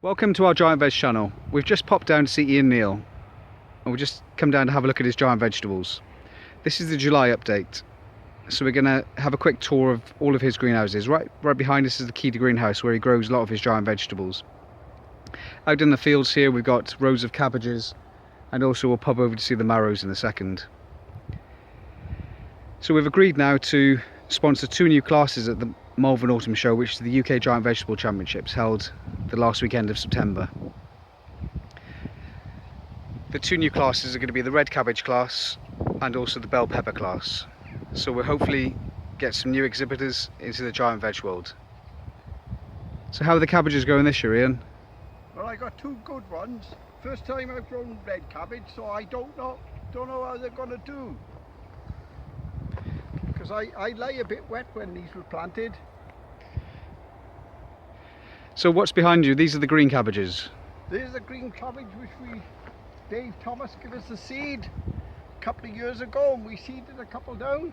Welcome to our giant veg channel. We've just popped down to see Ian Neale and we've just come down to have a look at his giant vegetables. This is the July update, so we're going to have a quick tour of all of his greenhouses. Right behind us is the key to greenhouse where he grows a lot of his giant vegetables. Out in the fields here we've got rows of cabbages, and also we'll pop over to see the marrows in a second. So we've agreed now to sponsor two new classes at the Malvern Autumn Show, which is the UK Giant Vegetable Championships held the last weekend of September. The two new classes are going to be the red cabbage class and also the bell pepper class. So we'll hopefully get some new exhibitors into the giant veg world. So how are the cabbages going this year, Ian? Well, I got two good ones. First time I've grown red cabbage, so I don't know how they're going to do. Because I lay a bit wet when these were planted. So what's behind you? These are the green cabbages. There's the green cabbage which Dave Thomas gave us the seed a couple of years ago, and we seeded a couple down.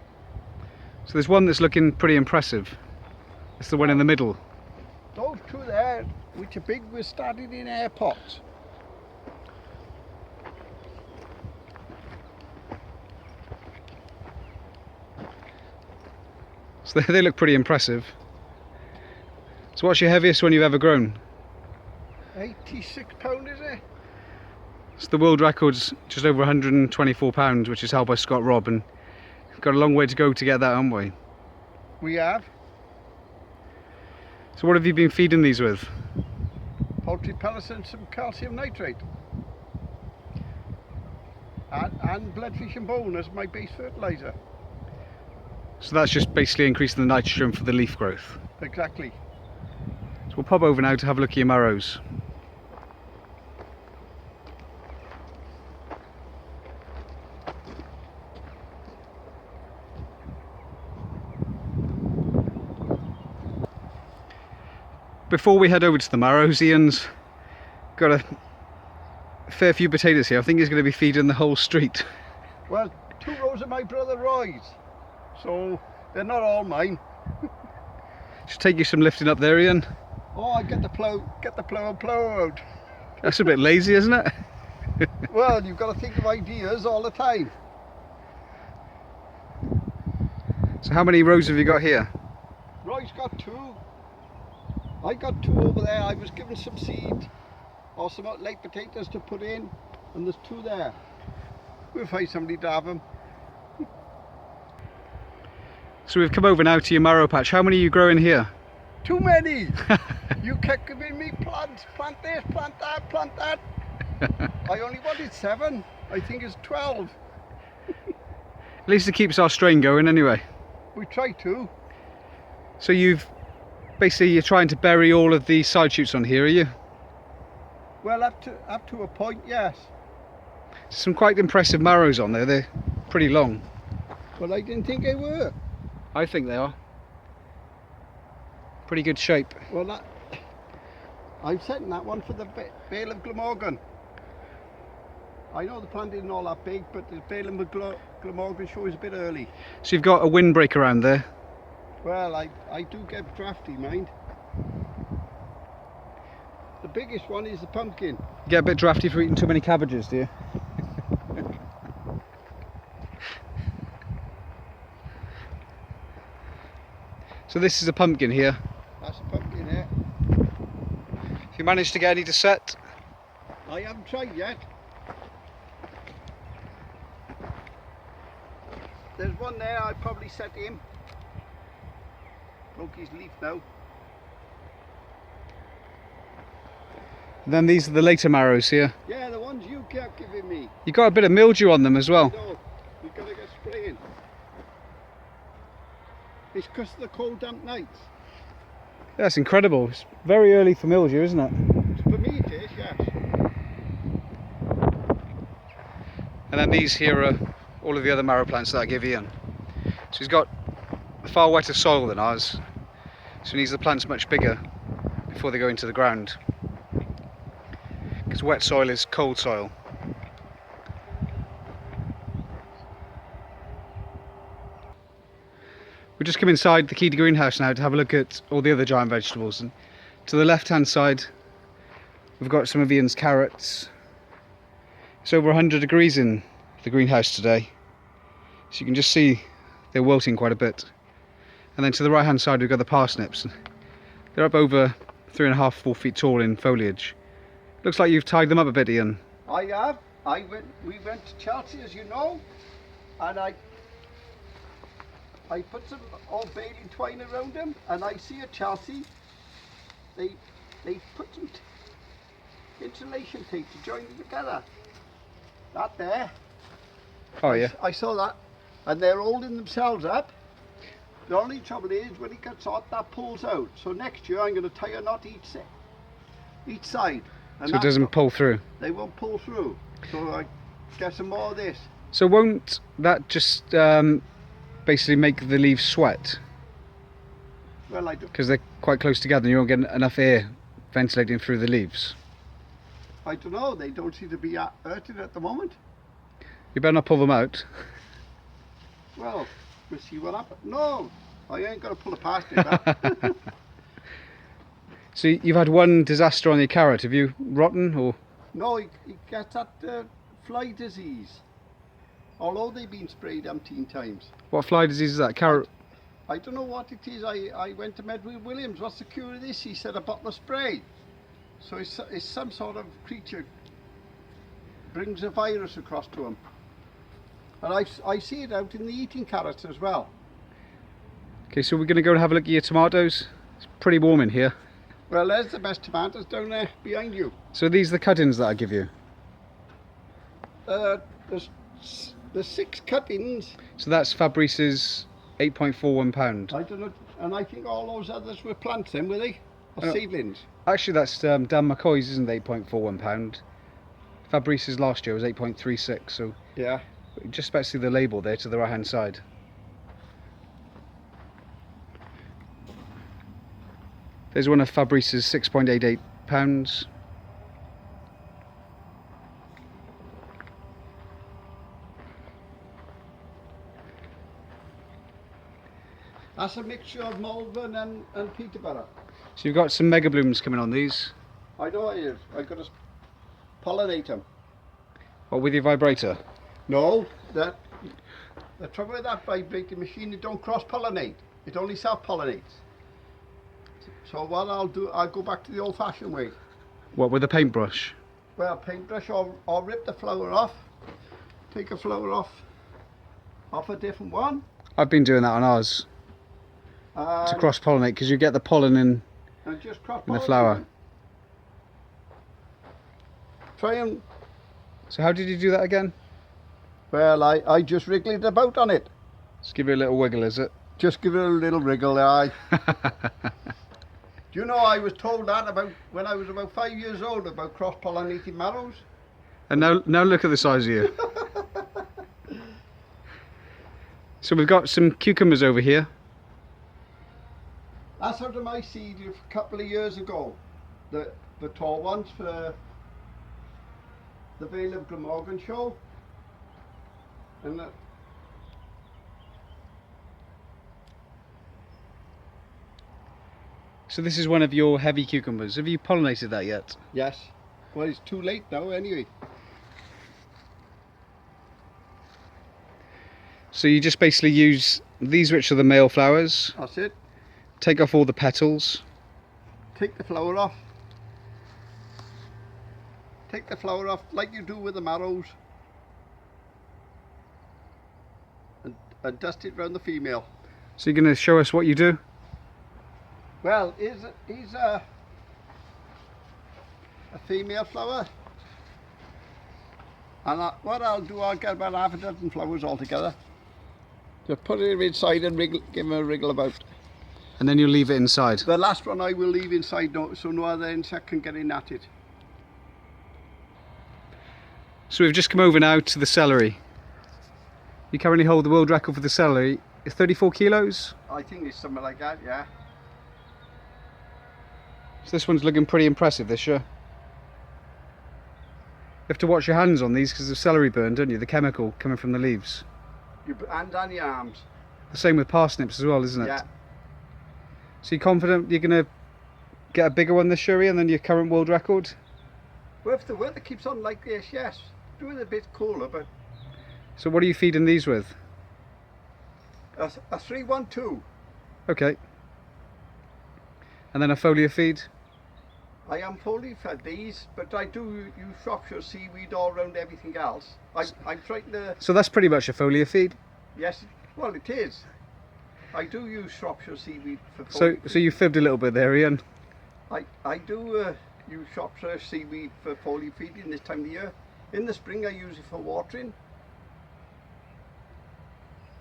So there's one that's looking pretty impressive. It's the one in the middle. Those two there, which are big, were started in air pots. So they look pretty impressive. So what's your heaviest one you've ever grown? 86 pound, is it? So the world record's just over 124 pounds, which is held by Scott Robb, and we've got a long way to go to get that, haven't we? We have. So what have you been feeding these with? Poultry pellets and some calcium nitrate. And bloodfish and bone as my base fertiliser. So that's just basically increasing the nitrogen for the leaf growth. Exactly. So we'll pop over now to have a look at your marrows. Before we head over to the marrows, Ian's got a fair few potatoes here. I think he's going to be feeding the whole street. Well, two rows of my brother Roy's, so they're not all mine. Should take you some lifting up there, Ian. Oh, I get the plough and plough out. That's a bit lazy, isn't it? Well, you've got to think of ideas all the time. So how many rows have you got here? Roy's got two. I got two over there. I was given some seed or some late potatoes to put in, and there's two there. We'll find somebody to have them. So we've come over now to your marrow patch. How many are you growing here? Too many! You kept giving me plants, plant this, plant that, plant that. I only wanted 7. I think it's 12. At least it keeps our strain going anyway. We try to. So you're trying to bury all of the side shoots on here, are you? Well, up to a point, yes. Some quite impressive marrows on there. They're pretty long. Well, I didn't think they were. I think they are. Pretty good shape. Well, I'm setting that one for the Bale of Glamorgan. I know the plant isn't all that big, but the Bale of Glamorgan show is a bit early. So you've got a windbreak around there. Well, I do get drafty, mind. The biggest one is the pumpkin. You get a bit drafty for eating too many cabbages, do you? So this is a pumpkin here. That's a pumpkin here. Have you managed to get any to set? I haven't tried yet. There's one there, I'd probably set him. Broke his leaf now. And then these are the later marrows here. Yeah, the ones you kept giving me. You got a bit of mildew on them as well. No, we've got to get spraying. It's because of the cold damp nights. That's incredible. It's very early for mildew, isn't it? For me it is, yes. And then these here are all of the other marrow plants that I give Ian. So he's got far wetter soil than ours, so he needs the plants much bigger before they go into the ground, because wet soil is cold soil. We've just come inside the Key greenhouse now to have a look at all the other giant vegetables, and to the left hand side We've got some of Ian's carrots. It's over 100 degrees in the greenhouse today, so you can just see they're wilting quite a bit. And then to the right hand side we've got the parsnips. They're up over 3.5 to 4 feet tall in foliage. Looks like you've tied them up a bit, Ian. I have. We went to Chelsea, as you know, and I put some old baling twine around them, and I see at Chelsea they put some insulation tape to join them together. That there. Oh yeah. I saw that, and they're holding themselves up. The only trouble is when it gets hot, that pulls out. So next year I'm going to tie a knot each side. And So it doesn't pull through. They won't pull through. So I get some more of this. So won't that just basically make the leaves sweat? Well, I do. Because they're quite close together and you won't get enough air ventilating through the leaves. I don't know. They don't seem to be hurting at the moment. You better not pull them out. Well, we'll see what happens. No, I ain't going to pull a parsnip out. So you've had one disaster on your carrot. Have you rotten or? No, he gets that fly disease. Although they've been sprayed umpteen times. What fly disease is that? Carrot? I don't know what it is. I went to Medway Williams. What's the cure of this? He said a bottle of spray. So it's some sort of creature brings a virus across to him. And I see it out in the eating carrots as well. Okay, so we're going to go and have a look at your tomatoes. It's pretty warm in here. Well, there's the best tomatoes down there behind you. So these are the cuttings that I give you? There's 6 cuttings. So that's Fabrice's 8.41 pound. I don't know, and I think all those others were plants then, were they? Or seedlings? Actually that's Dan McCoy's, isn't it? 8.41 pound. Fabrice's last year was 8.36, so Yeah. just about to see the label there to the right hand side. There's one of Fabrice's 6.88 pounds. That's a mixture of Malvern and Peterborough. So you've got some mega blooms coming on these. I know it is. I've got to pollinate them. What, with your vibrator? No, the trouble with that vibrating machine, it don't cross-pollinate. It only self-pollinates. So what I'll do, I'll go back to the old-fashioned way. What, with a paintbrush? Well, paintbrush, I'll rip the flower off, take a flower off a different one. I've been doing that on ours to cross-pollinate, because you get the pollen in And just the flower. Try and, So how did you do that again? well, I just wriggled it about on it. Just give it a little wiggle, is it? Just give it a little wriggle, aye. Do you know I was told that about when I was about 5 years old about cross-pollinating mallows? And now look at the size of you. So we've got some cucumbers over here. That's out of my seed a couple of years ago. The tall ones for the Vale of Glamorgan show. And So this is one of your heavy cucumbers. Have you pollinated that yet? yes. Well, it's too late now anyway. So you just basically use these, which are the male flowers, That's it. take off all the petals, Take the flower off. Take the flower off like you do with the marrows. And dust it round the female. so you're going to show us what you do? Well, he's a female flower. And what I'll do, I'll get about half a dozen flowers all together. Just put it inside and wriggle, give them a wriggle about. And then you leave it inside. The last one I will leave inside so no other insect can get in at it. So we've just come over now to the celery. You currently hold the world record for the celery. It's 34 kilos. I think it's something like that, yeah. So this one's looking pretty impressive this year. You have to watch your hands on these because of celery burn, don't you? The chemical coming from the leaves. Your hand on your arms. The same with parsnips as well, isn't it? Yeah. So you're confident you're going to get a bigger one this year than your current world record? Well, if the weather keeps on like this, yes. Doing a bit cooler, but So what are you feeding these with? a 312. Okay. And then a foliar feed? I am fully fed these, but I do use Shropshire seaweed all around everything else. I'm trying to... So that's pretty much a foliar feed? Yes, well it is. I do use Shropshire seaweed for So you fibbed a little bit there, Ian. I do use Shropshire seaweed for foliar feeding this time of year. In the spring I use it for watering.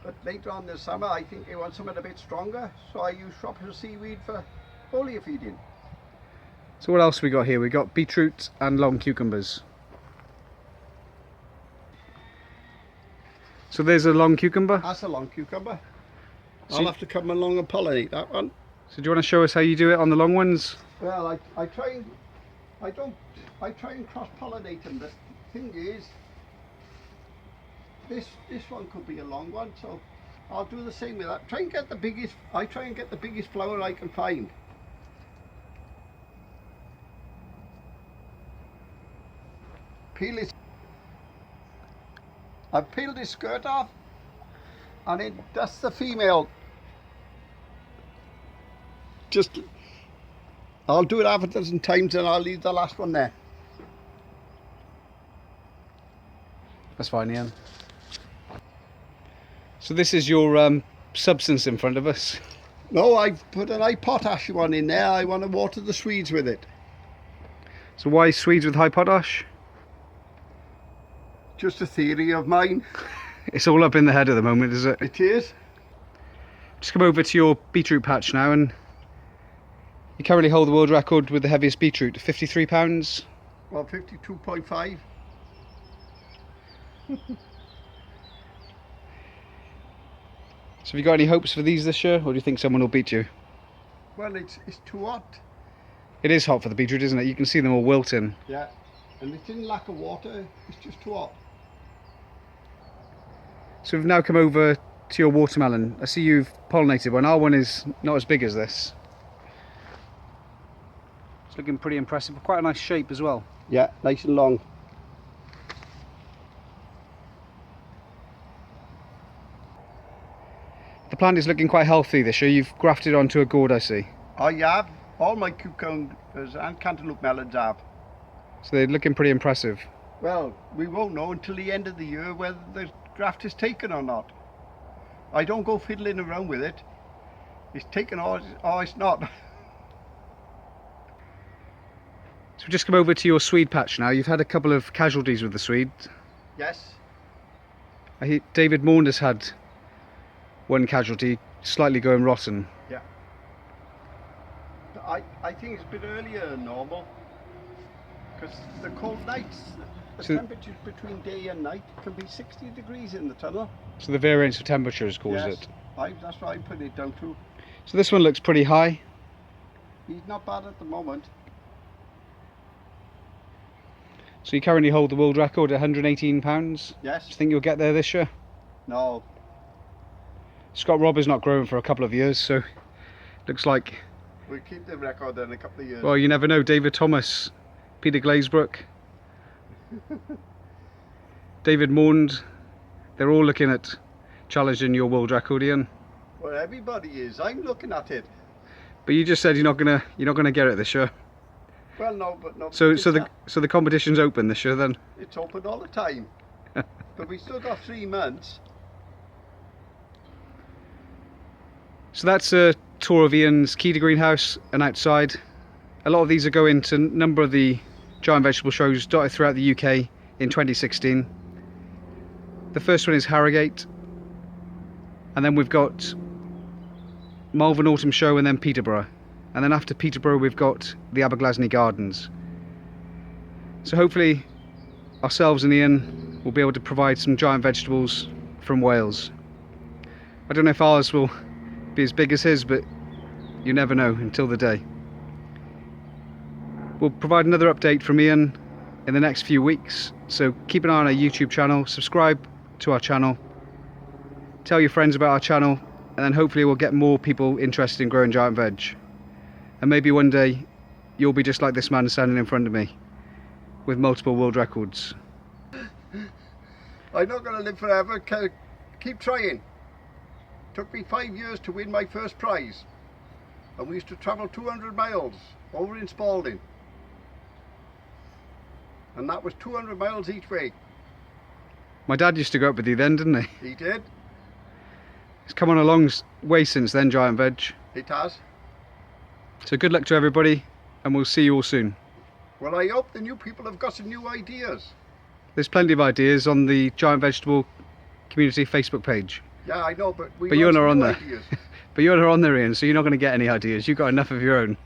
But later on in the summer I think they want something a bit stronger, so I use Shropshire seaweed for foliar feeding. So what else we got here? We got beetroot and long cucumbers. So there's a long cucumber. That's a long cucumber. So I'll have to come along and pollinate that one. So do you want to show us how you do it on the long ones? Well, I try and cross pollinate them. The thing is, this one could be a long one, so I'll do the same with that. I try and get the biggest flower I can find. Peel it. I've peeled his skirt off, and that's the female. I'll do it half a dozen times and I'll leave the last one there. That's fine, Ian. So this is your substance in front of us. No, I've put a nice potash one in there. I want to water the Swedes with it. So why Swedes with high potash? Just a theory of mine. It's all up in the head at the moment, is it? It is. Just come over to your beetroot patch now, and you currently hold the world record with the heaviest beetroot, 53 pounds. Well, 52.5. So have you got any hopes for these this year, or do you think someone will beat you? Well, it's too hot. It is hot for the beetroot, isn't it? You can see them all wilting. Yeah, and it's in lack of water. It's just too hot. So we've now come over to your watermelon. I see you've pollinated one. Our one is not as big as this. It's looking pretty impressive. Quite a nice shape as well. Yeah, nice and long. The plant is looking quite healthy this year. You've grafted onto a gourd, I see. I have. All my cucumbers and cantaloupe melons have. So they're looking pretty impressive. Well, we won't know until the end of the year whether the graft is taken or not. I don't go fiddling around with it. It's taken or it's not. So we've just come over to your Swede patch now. You've had a couple of casualties with the Swede. Yes. I hear David Maunder's had one casualty, slightly going rotten. Yeah. I think it's a bit earlier than normal. Because the cold nights, the temperatures between day and night can be 60 degrees in the tunnel. So the variance of temperature has caused Yes, it. that's what I put it down to. So this one looks pretty high. He's not bad at the moment. So you currently hold the world record at £118. Yes. Do you think you'll get there this year? No. Scott Robber's not growing for a couple of years, so looks like... We'll keep the record in a couple of years. Well, you never know. David Thomas, Peter Glazebrook, David Maund, they're all looking at challenging your world record, Ian. Well, everybody is. I'm looking at it. But you just said you're not gonna get it this year. Well, no, but no. So the competition's open this year then. It's open all the time. But we still got 3 months. So that's a tour of Ian's Keeda greenhouse and outside. A lot of these are going to a number of the giant vegetable shows dotted throughout the UK in 2016. The first one is Harrogate, and then we've got Malvern Autumn Show, and then Peterborough, and then after Peterborough we've got the Aberglasney Gardens. So hopefully ourselves and Ian will be able to provide some giant vegetables from Wales. I don't know if ours will be as big as his, but you never know until the day. We'll provide another update from Ian in the next few weeks, so keep an eye on our YouTube channel, subscribe to our channel, tell your friends about our channel, and then hopefully we'll get more people interested in growing giant veg. And maybe one day you'll be just like this man standing in front of me. with multiple world records. I'm not going to live forever. Keep trying. Took me 5 years to win my first prize. And we used to travel 200 miles over in Spalding. And that was 200 miles each way. My dad used to go up with you then, didn't he? He did. It's come on a long way since then, Giant Veg. It has. So good luck to everybody, and we'll see you all soon. Well, I hope the new people have got some new ideas. There's plenty of ideas on the Giant Vegetable Community Facebook page. Yeah, I know, but we But you're want not some on new there. ideas. But you're not on there, Ian, so you're not going to get any ideas. You've got enough of your own.